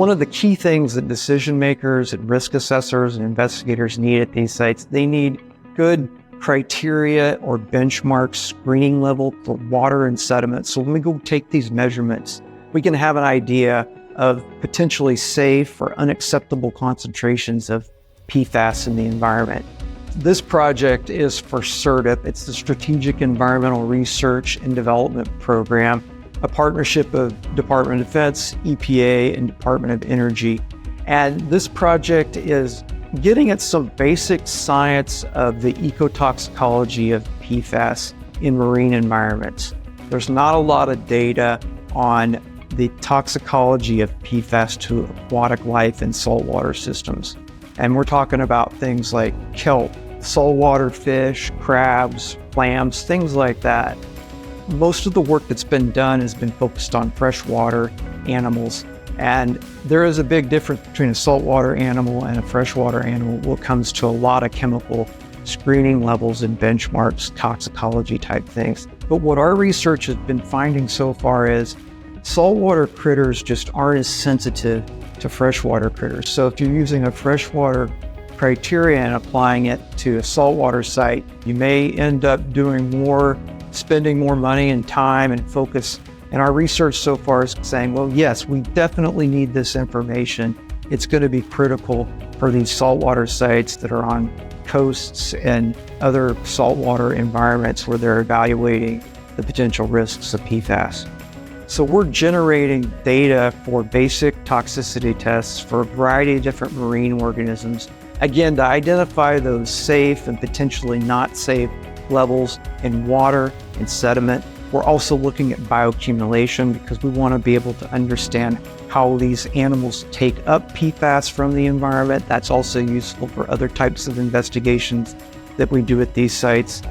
one of the key things that decision makers and risk assessors and investigators need at these sites, they need good criteria or benchmark screening level for water and sediment. So when we go take these measurements, we can have an idea of potentially safe or unacceptable concentrations of PFAS in the environment. This project is for SERP. It's the Strategic Environmental Research and Development Program, a partnership of Department of Defense, EPA, and Department of Energy. And this project is getting at some basic science of the ecotoxicology of PFAS in marine environments. There's not a lot of data on the toxicology of PFAS to aquatic life in saltwater systems. And we're talking about things like kelp, saltwater fish, crabs, clams, things like that. Most of the work that's been done has been focused on freshwater animals. And there is a big difference between a saltwater animal and a freshwater animal when it comes to a lot of chemical screening levels and benchmarks, toxicology type things. But what our research has been finding so far is saltwater critters just aren't as sensitive to freshwater critters. So if you're using a freshwater criteria and applying it to a saltwater site, you may end up spending more money and time and focus. And our research so far is saying, well, yes, we definitely need this information. It's going to be critical for these saltwater sites that are on coasts and other saltwater environments where they're evaluating the potential risks of PFAS. So we're generating data for basic toxicity tests for a variety of different marine organisms, again, to identify those safe and potentially not safe levels in water and sediment. We're also looking at bioaccumulation because we want to be able to understand how these animals take up PFAS from the environment. That's also useful for other types of investigations that we do at these sites.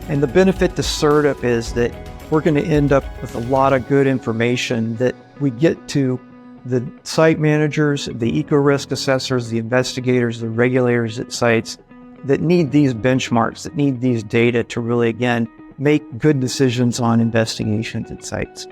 And the benefit to SERP is that we're going to end up with a lot of good information that we get to the site managers, the eco-risk assessors, the investigators, the regulators at sites that need these benchmarks, that need these data to really, again, make good decisions on investigations at sites.